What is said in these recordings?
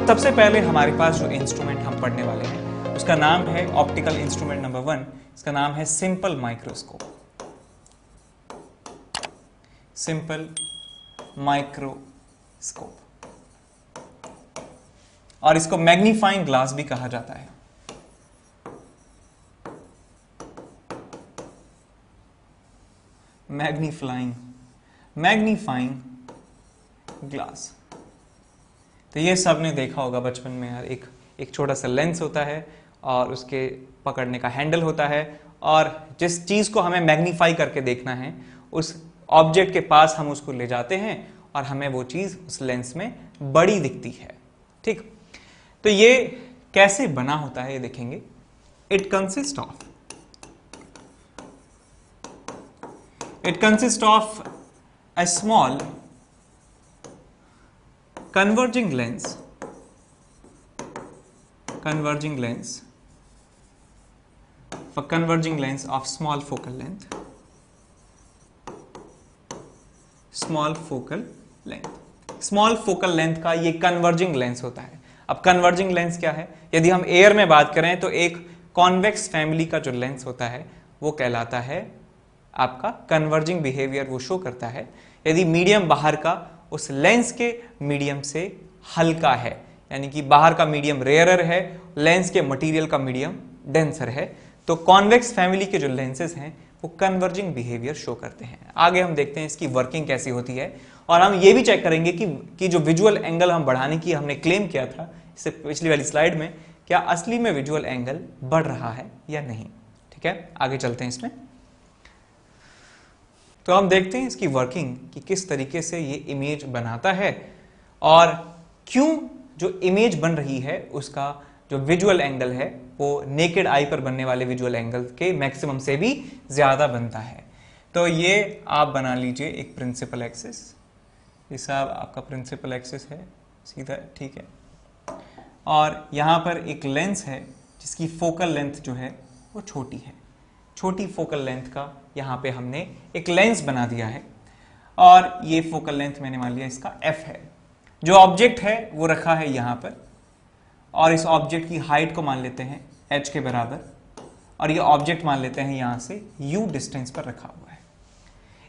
सबसे पहले हमारे पास जो इंस्ट्रूमेंट हम पढ़ने वाले हैं उसका नाम है ऑप्टिकल इंस्ट्रूमेंट नंबर 1, इसका नाम है सिंपल माइक्रोस्कोप। सिंपल माइक्रोस्कोप, और इसको मैग्नीफाइंग ग्लास भी कहा जाता है। Magnifying glass. तो ये सब ने देखा होगा बचपन में यार, एक छोटा सा लेंस होता है और उसके पकड़ने का हैंडल होता है, और जिस चीज को हमें मैग्नीफाई करके देखना है उस ऑब्जेक्ट के पास हम उसको ले जाते हैं और हमें वो चीज उस लेंस में बड़ी दिखती है। ठीक, तो ये कैसे बना होता है ये देखेंगे। It consist of a small converging lens of small focal length का ये कन्वर्जिंग लेंस होता है। अब कन्वर्जिंग लेंस क्या है? यदि हम एयर में बात करें तो एक कॉन्वेक्स फैमिली का जो लेंस होता है वो कहलाता है आपका कन्वर्जिंग बिहेवियर, वो शो करता है यदि मीडियम बाहर का उस लेंस के मीडियम से हल्का है, यानी कि बाहर का मीडियम रेयरर है, लेंस के मटेरियल का मीडियम डेंसर है, तो कॉन्वेक्स फैमिली के जो लेंसेज हैं वो कन्वर्जिंग बिहेवियर शो करते हैं। आगे हम देखते हैं इसकी वर्किंग कैसी होती है, और हम ये भी चेक करेंगे कि जो विजुअल एंगल हम बढ़ाने की हमने क्लेम किया था इससे पिछली वाली स्लाइड में, क्या असली में विजुअल एंगल बढ़ रहा है या नहीं। ठीक है, आगे चलते हैं इसमें। तो हम देखते हैं इसकी वर्किंग कि किस तरीके से ये इमेज बनाता है और क्यों जो इमेज बन रही है उसका जो विजुअल एंगल है वो नेकेड आई पर बनने वाले विजुअल एंगल के मैक्सिमम से भी ज्यादा बनता है। तो ये आप बना लीजिए एक प्रिंसिपल एक्सिस, ये सब आपका प्रिंसिपल एक्सिस है सीधा, ठीक है। और यहां पर एक लेंस है जिसकी फोकल लेंथ जो है वो छोटी है, छोटी फोकल लेंथ का यहाँ पे हमने एक लेंस बना दिया है, और ये फोकल लेंथ मैंने मान लिया इसका f है। जो ऑब्जेक्ट है वो रखा है यहाँ पर, और इस ऑब्जेक्ट की हाइट को मान लेते हैं h के बराबर, और ये ऑब्जेक्ट मान लेते हैं यहाँ से u डिस्टेंस पर रखा हुआ है।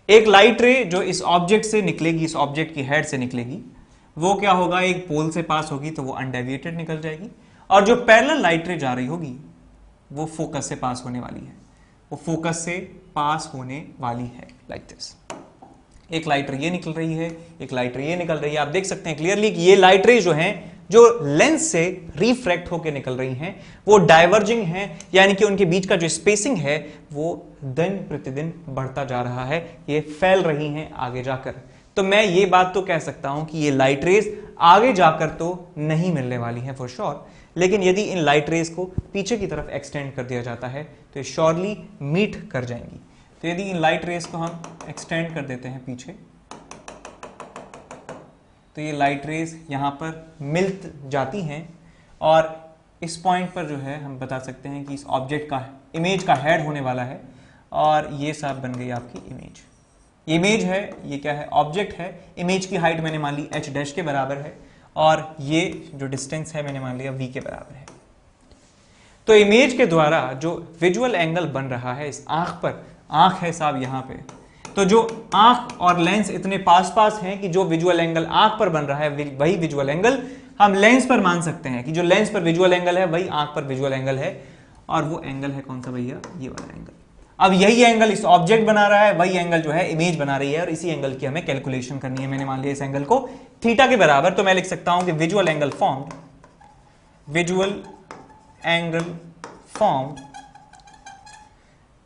एक लाइट रे जो इस ऑब्जेक्ट से निकलेगी, इस ऑब्जेक्ट की हेड से निकलेगी, वो क्या होगा, एक पोल से पास होगी तो वो अनडेविएटेड निकल जाएगी, और जो पैरेलल लाइट रे जा रही होगी वो फोकस से पास होने वाली है, वो फोकस से पास होने वाली है लाइक दिस। एक लाइट रे ये निकल रही है, एक लाइट रे ये निकल रही है। आप देख सकते हैं क्लियरली कि ये लाइट रे जो हैं जो लेंस से रिफ्रैक्ट होकर निकल रही हैं वो डाइवर्जिंग हैं, यानी कि उनके बीच का जो स्पेसिंग है वो दिन प्रतिदिन बढ़ता जा रहा है, ये फैल रही हैं आगे जाकर। तो मैं ये बात तो कह सकता हूं कि ये लाइट रेज आगे जाकर तो नहीं मिलने वाली हैं फॉर श्योर, लेकिन यदि इन लाइट रेज को पीछे की तरफ एक्सटेंड कर दिया जाता है तो ये श्योरली मीट कर जाएंगी। तो यदि इन लाइट रेज को हम एक्सटेंड कर देते हैं पीछे, तो ये लाइट रेज यहाँ पर मिल जाती हैं, और इस पॉइंट पर जो है हम बता सकते हैं कि इस ऑब्जेक्ट का इमेज का हेड होने वाला है, और ये सब बन गई आपकी इमेज। ये इमेज है, ये क्या है, ऑब्जेक्ट है। इमेज की हाइट मैंने मान ली h डैश के बराबर है, और ये जो डिस्टेंस है मैंने मान लिया v के बराबर है। तो इमेज के द्वारा जो विजुअल एंगल बन रहा है इस आंख पर, आंख है साहब यहाँ पे, तो जो आंख और लेंस इतने पास पास हैं कि जो विजुअल एंगल आंख पर बन रहा है वही विजुअल एंगल हम लेंस पर मान सकते हैं कि जो लेंस पर विजुअल एंगल है वही आंख पर विजुअल एंगल है, और वो एंगल है कौन सा भैया, ये वाला एंगल। अब यही एंगल इस ऑब्जेक्ट बना रहा है, वही एंगल जो है इमेज बना रही है, और इसी एंगल की हमें कैलकुलेशन करनी है। मैंने मान लिया इस एंगल को थीटा के बराबर, तो मैं लिख सकता हूं कि visual angle formed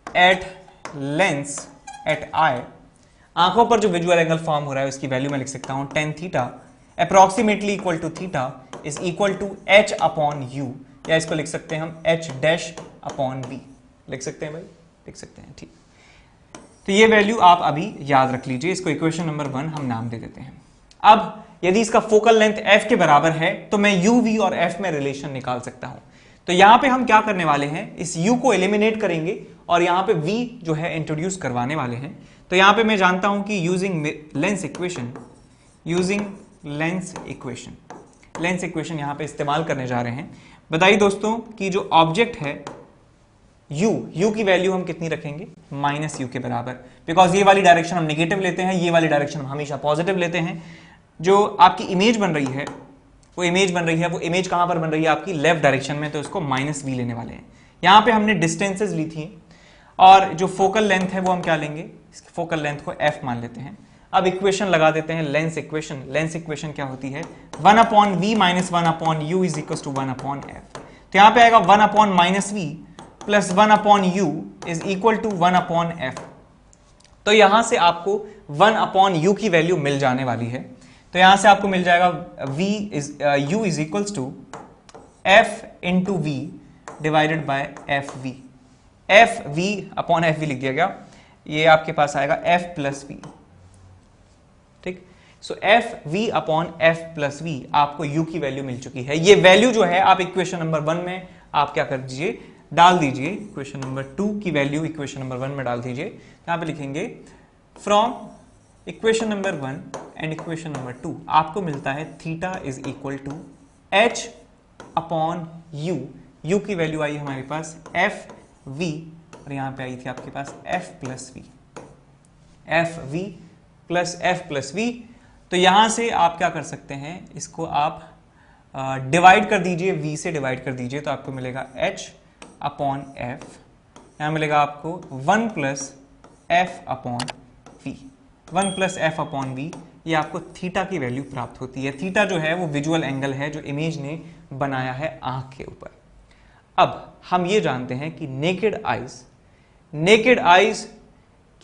at lens at eye, आंखों पर जो विजुअल एंगल फॉर्म हो रहा है उसकी वैल्यू मैं लिख सकता हूं tan theta approximately equal to theta is equal to h upon u, या इसको लिख सकते हैं हम h डैश अपॉन v, लिख सकते हैं भाई, लिख सकते हैं, ठीक। तो ये वैल्यू आप अभी याद रख लीजिए, इसको इक्वेशन नंबर 1 हम नाम दे देते हैं। अब यदि इसका फोकल लेंथ f के बराबर है तो मैं u v और f में रिलेशन निकाल सकता हूं। तो यहां पे हम क्या करने वाले हैं, इस u को एलिमिनेट करेंगे और यहां पे v जो है इंट्रोड्यूस करवाने वाले हैं। तो यहां पे मैं जानता हूं कि using lens equation lens equation यहां पे इस्तेमाल करने जा रहे हैं। बताइए दोस्तों कि जो ऑब्जेक्ट है u की वैल्यू हम कितनी रखेंगे, -u के बराबर, बिकॉज ये वाली डायरेक्शन हम नेगेटिव लेते हैं, ये वाली डायरेक्शन हम हमेशा पॉजिटिव लेते हैं। जो आपकी इमेज बन रही है वो इमेज कहां पर बन रही है, आपकी लेफ्ट डायरेक्शन में, तो इसको -v लेने वाले हैं। यहां पे हमने डिस्टेंसेस ली थी और जो फोकल लेंथ है वो हम क्या लेंगे, फोकल लेंथ को f मान लेते हैं। अब इक्वेशन लगा देते हैं, लेंस इक्वेशन क्या होती है, 1/v - 1/u is equal to 1/f। तो यहां पे आएगा 1/-v plus 1/u is equal to 1/f। तो यहां से आपको 1/u की वैल्यू मिल जाने वाली है। तो यहां से आपको मिल जाएगा u is equal to f into v divided by fv। fv/fv लिख दिया गया, ये आपके पास आएगा f प्लस v। ठीक, सो fv/f+v आपको u की वैल्यू मिल चुकी है। ये वैल्यू जो है आप इक्वेशन नंबर 1 में आप क्या कर दीजिए, डाल दीजिए। इक्वेशन नंबर 2 की वैल्यू इक्वेशन नंबर 1 में डाल दीजिए। यहां पे लिखेंगे from equation number 1 and equation number 2 आपको मिलता है theta is equal to h/u। u की वैल्यू आई हमारे पास fv और यहां पे आई थी आपके पास f+v, f+v। तो यहां से आप क्या कर सकते हैं, इसको आप डिवाइड कर दीजिए, v से डिवाइड कर दीजिए, तो आपको मिलेगा h/f। यहां मिलेगा आपको 1+f/v। ये आपको थीटा की वैल्यू प्राप्त होती है। थीटा जो है वो विजुअल एंगल है जो इमेज ने बनाया है आंख के ऊपर। अब हम ये जानते हैं कि नेकेड आइज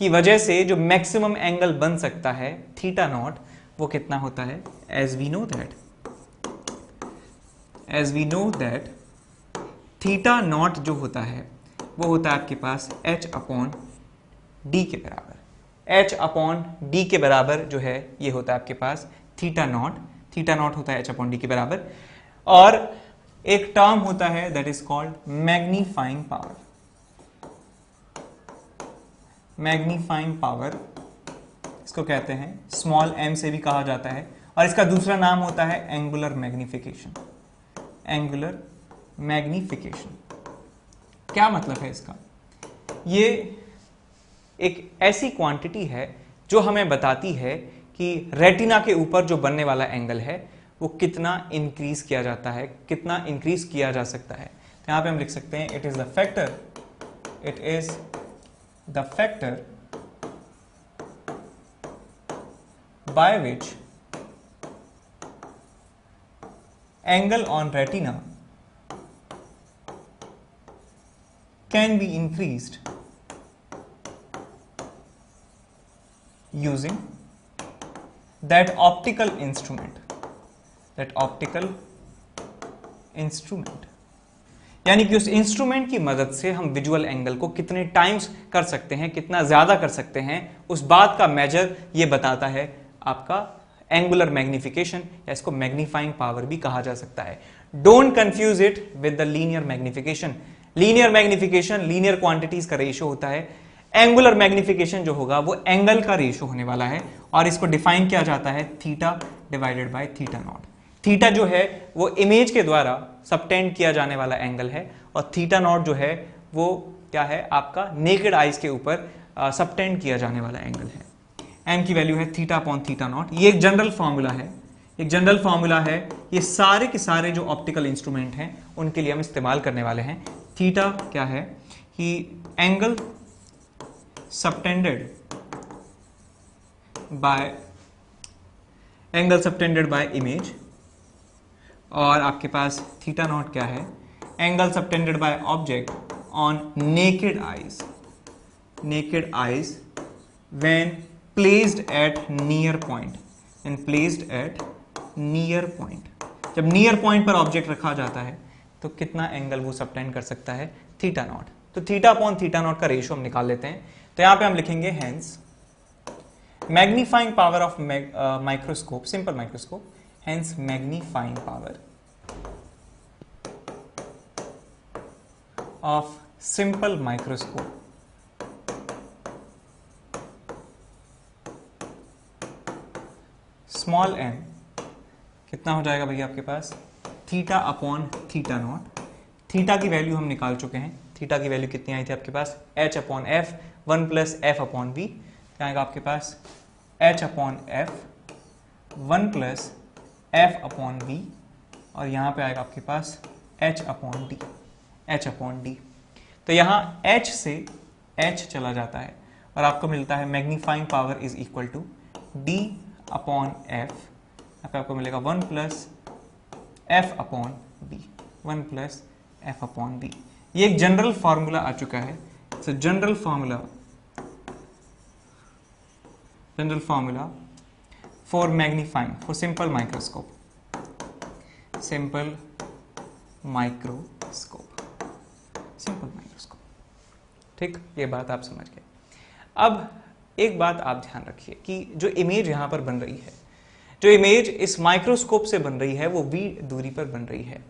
की वजह से जो मैक्सिमम एंगल बन सकता है थीटा नॉट, वो कितना होता है, as we know that theta not जो होता है वो होता है आपके पास h/d के बराबर। h/d के बराबर जो है ये होता है आपके पास थीटा नॉट होता है h/d के बराबर। और एक टर्म होता है that is called magnifying power, इसको कहते हैं स्मॉल m से भी कहा जाता है, और इसका दूसरा नाम होता है एंगुलर मैग्निफिकेशन। क्या मतलब है इसका, ये एक ऐसी क्वांटिटी है जो हमें बताती है कि रेटिना के ऊपर जो बनने वाला एंगल है वो कितना इंक्रीज किया जाता है, कितना इंक्रीज किया जा सकता है। तो यहां पे हम लिख सकते हैं it is the factor by which angle on retina can be increased using that optical instrument यानी कि उस इंस्ट्रूमेंट की मदद से हम विजुअल एंगल को कितने टाइम्स कर सकते हैं, कितना ज्यादा कर सकते हैं, उस बात का मेजर ये बताता है आपका एंगुलर मैग्निफिकेशन, या इसको मैग्नीफाइंग पावर भी कहा जा सकता है। Don't confuse it with the linear magnification. Linear quantities का रेशियो होता है, एंगुलर मैग्निफिकेशन जो होगा वो एंगल का रेशियो होने वाला है, और इसको डिफाइन किया जाता है theta divided by theta naught. Theta जो है वो इमेज के द्वारा सबटेंड किया जाने वाला एंगल है, और थीटा नॉट जो है वो क्या है, आपका नेकेड आइज के ऊपर सबटेंड किया जाने वाला एंगल है। m की वैल्यू है थीटा/थीटा नॉट। ये एक जनरल फॉर्मूला है, ये सारे के सारे जो ऑप्टिकल इंस्ट्रूमेंट हैं उनके लिए हम इस्तेमाल करने वाले हैं। थीटा क्या है कि एंगल सबटेंडेड बाय इमेज, और आपके पास थीटा नॉट क्या है, angle subtended by object on naked eyes when placed at near point. जब नियर पॉइंट पर ऑब्जेक्ट रखा जाता है तो कितना एंगल वो सबटेंड कर सकता है, थीटा नॉट। तो थीटा/थीटा नॉट का रेशियो हम निकाल लेते हैं। तो यहां पे हम लिखेंगे hence magnifying power of microscope, simple microscope, hence magnifying power of simple microscope small m कितना हो जाएगा भैया आपके पास theta upon theta naught. Theta की वैल्यू हम निकाल चुके हैं, थीटा की वैल्यू कितनी आई थी आपके पास h upon F 1 plus F upon V, क्या आएगा आपके पास h upon F 1 plus F upon V, और यहाँ पे आएगा आपके पास h upon D, h upon D. तो यहाँ h से h चला जाता है और आपको मिलता है magnifying power is equal to d upon F, यहाँ पे आपको मिलेगा 1 plus F upon B, 1 plus F upon B. ये एक जनरल फॉर्मूला आ चुका है। So general formula for magnifying for simple microscope, simple microscope. ठीक, ये बात आप समझ गए। अब एक बात आप ध्यान रखिए कि जो इमेज यहां पर बन रही है, जो इमेज इस माइक्रोस्कोप से बन रही है वो v दूरी पर बन रही है।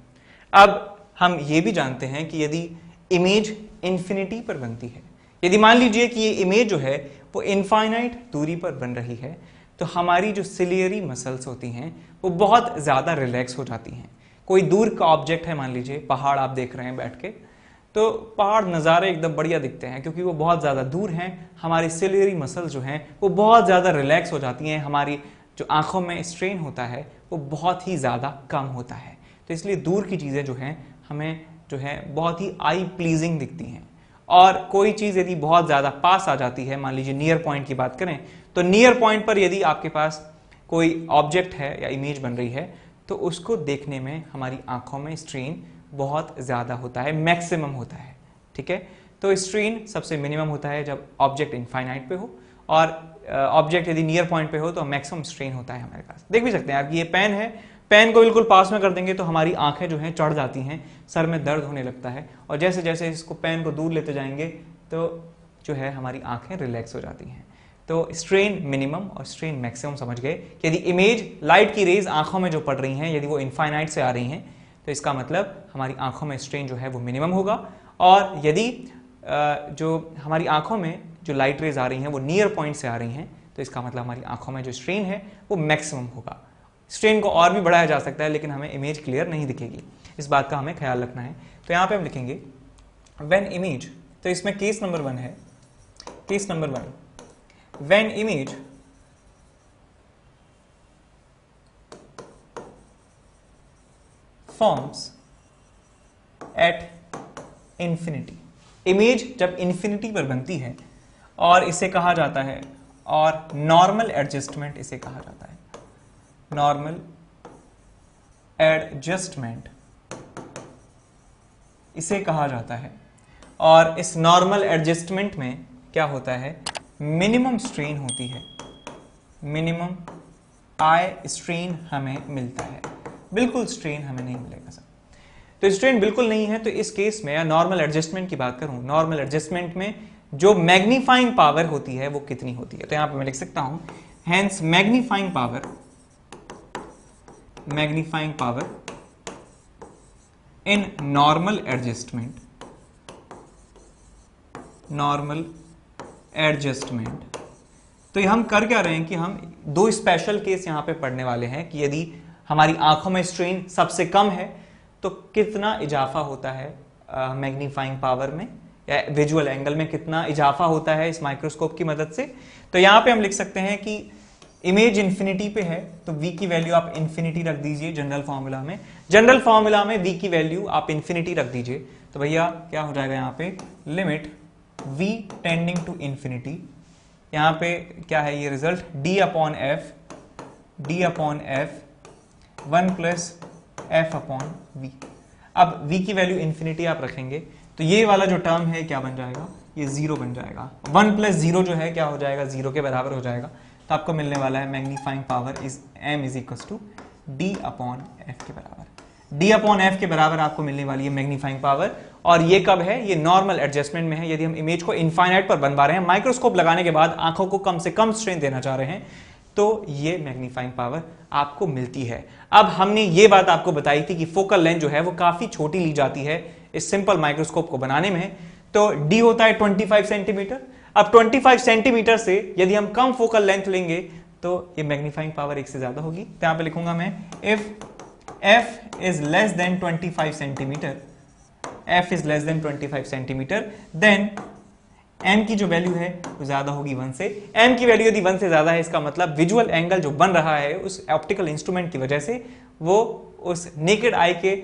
अब हम ये भी जानते हैं कि यदि इमेज इंफिनिटी पर बनती है, यदि मान लीजिए कि ये इमेज जो है वो इनफाइनाइट दूरी पर बन रही है, तो हमारी जो सिलियरी मसल्स होती हैं वो बहुत ज़्यादा रिलैक्स हो जाती हैं। कोई दूर का ऑब्जेक्ट है, मान लीजिए पहाड़ आप देख रहे हैं बैठ के, तो पहाड़ नज़ारे एकदम बढ़िया दिखते हैं क्योंकि वो बहुत ज़्यादा दूर हैं। हमारी सिलियरी मसल्स जो हैं वो बहुत ज़्यादा रिलैक्स हो जाती हैं, हमारी जो आँखों में स्ट्रेन होता है वो बहुत ही ज़्यादा कम होता है। तो इसलिए दूर की चीज़ें जो हैं हमें जो है बहुत ही आई प्लीजिंग दिखती हैं। और कोई चीज़ यदि बहुत ज़्यादा पास आ जाती है, मान लीजिए नियर पॉइंट की बात करें, तो नियर पॉइंट पर यदि आपके पास कोई ऑब्जेक्ट है या इमेज बन रही है तो उसको देखने में हमारी आंखों में स्ट्रेन बहुत ज़्यादा होता है, मैक्सिमम होता है। ठीक है, तो स्ट्रेन सबसे मिनिमम होता है जब ऑब्जेक्ट इनफाइनाइट पे हो, और ऑब्जेक्ट यदि नियर पॉइंट पे हो तो मैक्सिमम स्ट्रेन होता है हमारे पास। देख भी सकते हैं आप, ये पेन है, पेन को बिल्कुल पास में कर देंगे तो हमारी आंखें जो हैं चढ़ जाती हैं, सर में दर्द होने लगता है, और जैसे जैसे इसको पेन को दूर लेते जाएंगे तो जो है हमारी आंखें रिलैक्स हो जाती हैं। तो स्ट्रेन मिनिमम और स्ट्रेन मैक्सिमम समझ गए। यदि इमेज लाइट की रेज आंखों में जो पड़ रही हैं यदि वो इनफाइनाइट से आ रही हैं तो इसका मतलब हमारी आंखों में स्ट्रेन जो है वो मिनिमम होगा, और यदि जो हमारी आंखों में जो लाइट रेज आ रही हैं वो नियर पॉइंट से आ रही हैं तो इसका मतलब हमारी आंखों में जो स्ट्रेन है वो मैक्सिमम होगा। स्ट्रेन को और भी बढ़ाया जा सकता है लेकिन हमें इमेज क्लियर नहीं दिखेगी, इस बात का हमें ख्याल रखना है। तो यहाँ पे हम लिखेंगे व्हेन इमेज, तो इसमें केस नंबर 1 है, case number 1, when image forms at infinity. Image जब इंफिनिटी पर बनती है और इसे कहा जाता है, और नॉर्मल एडजस्टमेंट इसे कहा जाता है, नॉर्मल एडजस्टमेंट इसे कहा जाता है। और इस नॉर्मल एडजस्टमेंट में क्या होता है, मिनिमम स्ट्रेन होती है, मिनिमम आई स्ट्रेन हमें मिलता है, बिल्कुल स्ट्रेन हमें नहीं मिलेगा सर। तो स्ट्रेन बिल्कुल नहीं है, तो इस केस में या नॉर्मल एडजस्टमेंट की बात करूं, नॉर्मल एडजस्टमेंट में जो मैग्नीफाइंग पावर होती है वो कितनी होती है, तो यहां पे मैं लिख सकता हूं hence magnifying power in normal adjustment, normal adjustment. तो हम कर क्या रहे हैं कि हम दो स्पेशल केस यहां पे पढ़ने वाले हैं कि यदि हमारी आंखों में स्ट्रेन सबसे कम है तो कितना इजाफा होता है मैग्नीफाइंग पावर में या विजुअल एंगल में कितना इजाफा होता है इस माइक्रोस्कोप की मदद से। तो यहां पे हम लिख सकते हैं कि इमेज इंफिनिटी पे है तो v की वैल्यू आप इंफिनिटी रख दीजिए जनरल फॉर्मूला में, जनरल फॉर्मूला में v की वैल्यू आप इंफिनिटी रख दीजिए। तो भैया क्या हो जाएगा यहाँ पे, limit v tending to infinity, यहाँ पे क्या है ये result d upon F 1 plus F upon v। अब v की वैल्यू इंफिनिटी आप रखेंगे तो ये वाला जो टर्म है क्या बन जाएगा, ये 0 बन जाएगा, 1 प्लस 0 जो है क्या हो जाएगा, 0 के बराबर हो जाएगा। तो आपको मिलने वाला है magnifying power is m is equal to d upon F के बराबर, d अपॉन एफ के बराबर आपको मिलने वाली है मैग्नीफाइंग पावर। और ये कब है, ये नॉर्मल एडजस्टमेंट में है, यदि हम इमेज को इनफाइनाइट पर बनवा रहे हैं, माइक्रोस्कोप लगाने के बाद आंखों को कम से कम स्ट्रेन देना चाह रहे हैं, तो ये मैग्नीफाइंग पावर आपको मिलती है। अब हमने ये बात आपको बताई थी कि फोकल लेंथ जो है वो काफी छोटी ली जाती है इस सिंपल माइक्रोस्कोप को बनाने में, तो d होता है 25 सेंटीमीटर। अब 25 सेंटीमीटर से यदि हम कम फोकल लेंथ लेंगे तो ये मैग्नीफाइंग पावर 1 से ज्यादा होगी। तो यहां पे लिखूंगा मैं if f is less than 25 centimetre, f is less than 25 centimetre, then m की जो वैल्यू है वो ज्यादा होगी 1 से। m की वैल्यू यदि 1 से ज्यादा है, इसका मतलब विजुअल एंगल जो बन रहा है उस ऑप्टिकल इंस्ट्रूमेंट की वजह से वो उस नेकेड आई के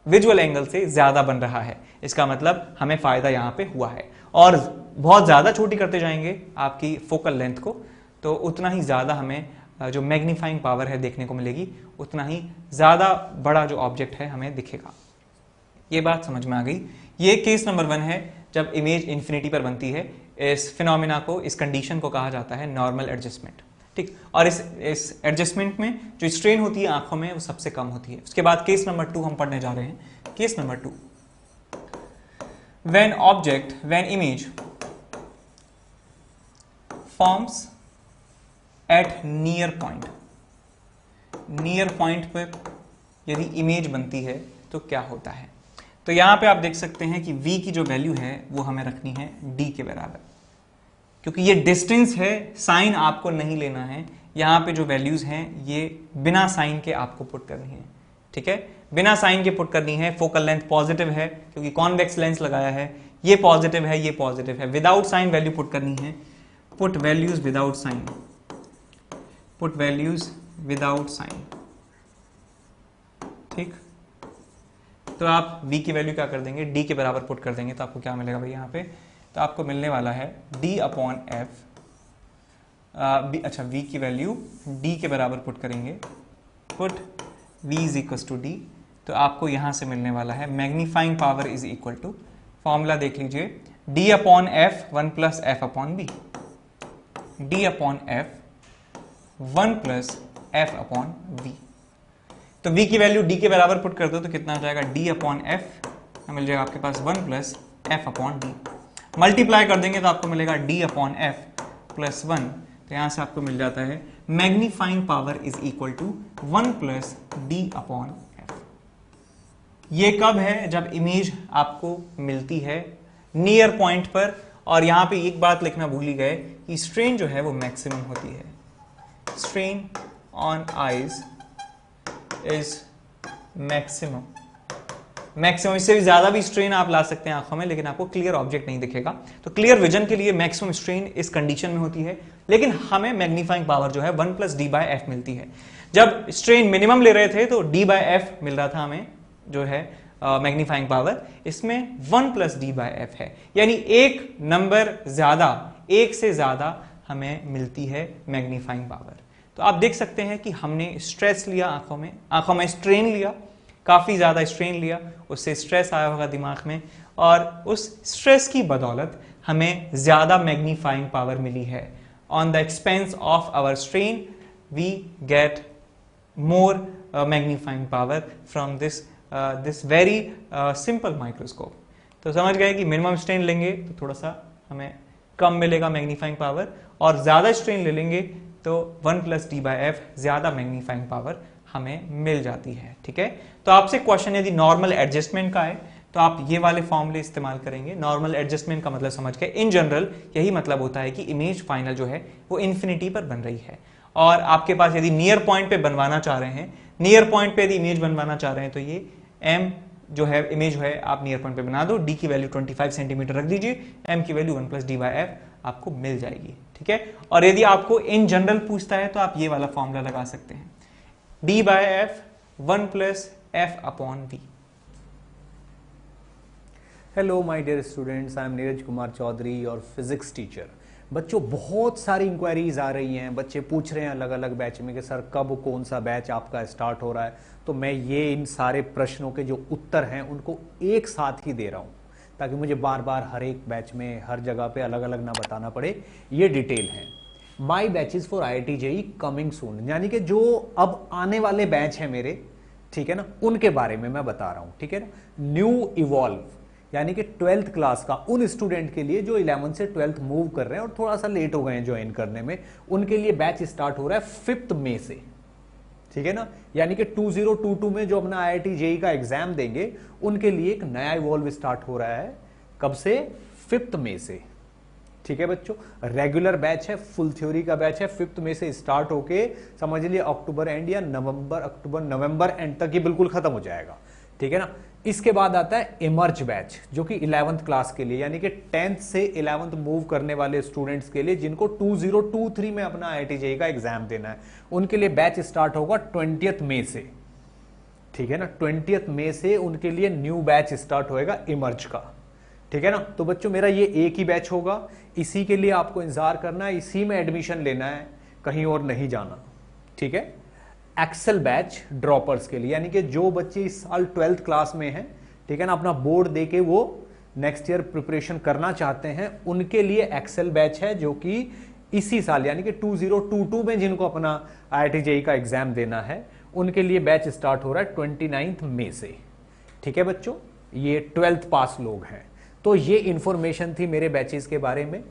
विजुअल एंगल से ज्यादा बन रहा है। इसका मतलब हमें फायदा यहां पे हुआ है। और बहुत ज्यादा छोटी करते जाएंगे आपकी फोकल लेंथ को, तो उतना ही ज्यादा हमें जो मैग्नीफाइंग पावर है देखने को मिलेगी, उतना ही ज्यादा बड़ा जो ऑब्जेक्ट है हमें दिखेगा। ये बात समझ में आ गई। ये केस नंबर 1 है जब इमेज इंफिनिटी पर बनती है। इस फिनोमिना को, इस कंडीशन को कहा जाता है नॉर्मल एडजस्टमेंट। ठीक, और इस एडजस्टमेंट में जो स्ट्रेन होती है आंखों में वो सबसे कम होती है। उसके बाद केस नंबर 2 हम पढ़ने जा रहे हैं। Case number 2, when image forms at near point, near point पर यदि इमेज बनती है तो क्या होता है। तो यहां पे आप देख सकते हैं कि v की जो वैल्यू है वो हमें रखनी है d के बराबर, क्योंकि ये डिस्टेंस है, साइन आपको नहीं लेना है। यहां पे जो वैल्यूज हैं ये बिना साइन के आपको पुट करनी है। ठीक है, बिना साइन के पुट करनी है। फोकल लेंथ पॉजिटिव है क्योंकि कॉन्वेक्स लेंस लगाया है, ये पॉजिटिव है, ये पॉजिटिव है। विदाउट साइन वैल्यू पुट करनी है। Put values without sign, put values without sign. ठीक, तो आप v की वैल्यू क्या कर देंगे, d के बराबर पुट कर देंगे, तो आपको क्या मिलेगा भाई यहाँ पे, तो आपको मिलने वाला है d अपॉन एफ। अच्छा, v की वैल्यू d के बराबर पुट करेंगे, put v is equal to d, तो आपको यहां से मिलने वाला है magnifying power is equal to, formula देख लीजिए, d upon F 1 plus F upon B, d upon F 1 plus F upon v। तो v की वैल्यू d के बराबर पुट कर दो तो कितना आ जाएगा, d अपॉन एफ मिल जाएगा आपके पास 1 plus F upon d। Multiply कर देंगे तो आपको मिलेगा d अपॉन एफ प्लस 1, तो यहां से आपको मिल जाता है magnifying power is equal to 1 plus d upon F. ये कब है, जब इमेज आपको मिलती है नियर पॉइंट पर। और यहां पे एक बात लिखना भूल ही गए कि स्ट्रेन जो है वो मैक्सिमम होती है। Strain on eyes is maximum. Maximum, इससे भी ज्यादा भी स्ट्रेन आप ला सकते हैं आंखों में, लेकिन आपको क्लियर ऑब्जेक्ट नहीं दिखेगा। तो क्लियर विजन के लिए मैक्सिमम स्ट्रेन इस कंडीशन में होती है, लेकिन हमें मैग्नीफाइंग पावर जो है 1 प्लस डी बाय एफ मिलती है। जब स्ट्रेन मिनिमम ले रहे थे तो डी बाय एफ मिल रहा था हमें, जो है मैग्नीफाइंग पावर, इसमें 1 प्लस डी बाय एफ है, यानी एक नंबर ज्यादा, एक से ज्यादा हमें मिलती है मैग्नीफाइंग पावर। तो आप देख सकते हैं कि हमने स्ट्रेस लिया आंखों में स्ट्रेन लिया, काफी ज्यादा स्ट्रेन लिया, उससे स्ट्रेस आया होगा दिमाग में, और उस स्ट्रेस की बदौलत हमें ज्यादा मैग्नीफाइंग पावर मिली है। On the expense of our strain we get more magnifying power from this very simple microscope. तो समझ गए कि मिनिमम स्ट्रेन लेंगे तो थोड़ा सा हमें कम मिलेगा मैग्नीफाइंग पावर, और ज्यादा स्ट्रेन ले लेंगे तो 1 प्लस डी बाय एफ ज्यादा मैग्नीफाइंग पावर हमें मिल जाती है। ठीक है, तो आपसे क्वेश्चन यदि नॉर्मल एडजस्टमेंट का है तो आप ये वाले फॉर्मूले इस्तेमाल करेंगे। नॉर्मल एडजस्टमेंट का मतलब समझ के, इन जनरल यही मतलब होता है कि इमेज फाइनल जो है वो इन्फिनिटी पर बन रही है, और आपके पास यदि नियर पॉइंट पे बनवाना चाह रहे हैं, नियर पॉइंट पे यदि इमेज बनवाना चाह रहे हैं, तो ये m जो है इमेज है आप नियर पॉइंट पे बना दो, d की वैल्यू 25 सेंटीमीटर रख दीजिए, m की value 1 plus D by F आपको मिल जाएगी। ठीक है, और यदि आपको इन जनरल पूछता है तो आप ये वाला फॉर्मूला लगा सकते हैं, d by F 1 plus F upon v। Hello my dear students, I am Neeraj Kumar Chaudhary your physics teacher. बच्चों, बहुत सारी इंक्वायरीज आ रही हैं, बच्चे पूछ रहे हैं अलग अलग बैच में कि सर कब कौन सा बैच आपका स्टार्ट हो रहा है। तो मैं ये इन सारे प्रश्नों के जो उत्तर हैं उनको एक साथ ही दे रहा हूँ, ताकि मुझे बार बार हर एक बैच में हर जगह पे अलग अलग ना बताना पड़े। ये डिटेल है my batches for IIT JEE coming soon, यानी कि जो अब आने वाले बैच हैं मेरे, ठीक है ना, उनके बारे में मैं बता रहा हूँ। ठीक है ना, न्यू इवॉल्व यानी कि 12th क्लास का उन स्टूडेंट के लिए जो 11th से 12th मूव कर रहे हैं और थोड़ा सा लेट हो गए हैं ज्वाइन करने में, उनके लिए बैच स्टार्ट हो रहा है 5 मई से। ठीक है ना, यानी कि 2022 में जो अपना IIT JEE का एग्जाम देंगे उनके लिए एक नया इवॉल्व स्टार्ट हो रहा है। कब से? 5 मई से। ठीक है बच्चों, रेगुलर बैच है, फुल थ्योरी का बैच है, 5th में से स्टार्ट होके समझ लिए अक्टूबर एंड या नवंबर एंड तक ये बिल्कुल खत्म हो जाएगा। ठीक है ना। इसके बाद आता है इमर्ज बैच, जो कि 11th क्लास के लिए, यानी कि 10th से 11th मूव करने वाले स्टूडेंट्स के लिए, जिनको 2023 में अपना IIT JEE का एग्जाम देना है, उनके लिए बैच स्टार्ट होगा 20th मई से। ठीक है ना, 20th मई से उनके लिए न्यू बैच स्टार्ट होएगा इमर्ज का। ठीक है ना। तो बच्चों मेरा ये एक ही बैच होगा, इसी के लिए आपको इंतजार करना है, इसी में एडमिशन लेना है, कहीं और नहीं जाना। ठीक है। एक्सेल बैच ड्रॉपर्स के लिए, यानी कि जो बच्चे इस साल 12th क्लास में हैं, ठीक है ना, अपना बोर्ड देके वो नेक्स्ट ईयर प्रिपरेशन करना चाहते हैं, उनके लिए एक्सेल बैच है, जो कि इसी साल यानी कि 2022 में जिनको अपना IIT JEE का एग्जाम देना है, उनके लिए बैच स्टार्ट हो रहा है 29 मई से। ठीक है बच्चों, ये 12th पास लोग हैं। तो ये इंफॉर्मेशन थी मेरे बैचेस के बारे में।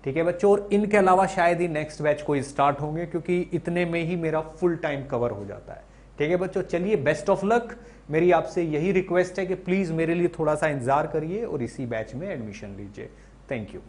ठीक है बच्चों, और इनके अलावा शायद ही नेक्स्ट बैच कोई स्टार्ट होंगे, क्योंकि इतने में ही मेरा फुल टाइम कवर हो जाता है। ठीक है बच्चों, चलिए बेस्ट ऑफ लक। मेरी आपसे यही रिक्वेस्ट है कि प्लीज मेरे लिए थोड़ा सा इंतजार करिए और इसी बैच में एडमिशन लीजिए। Thank you.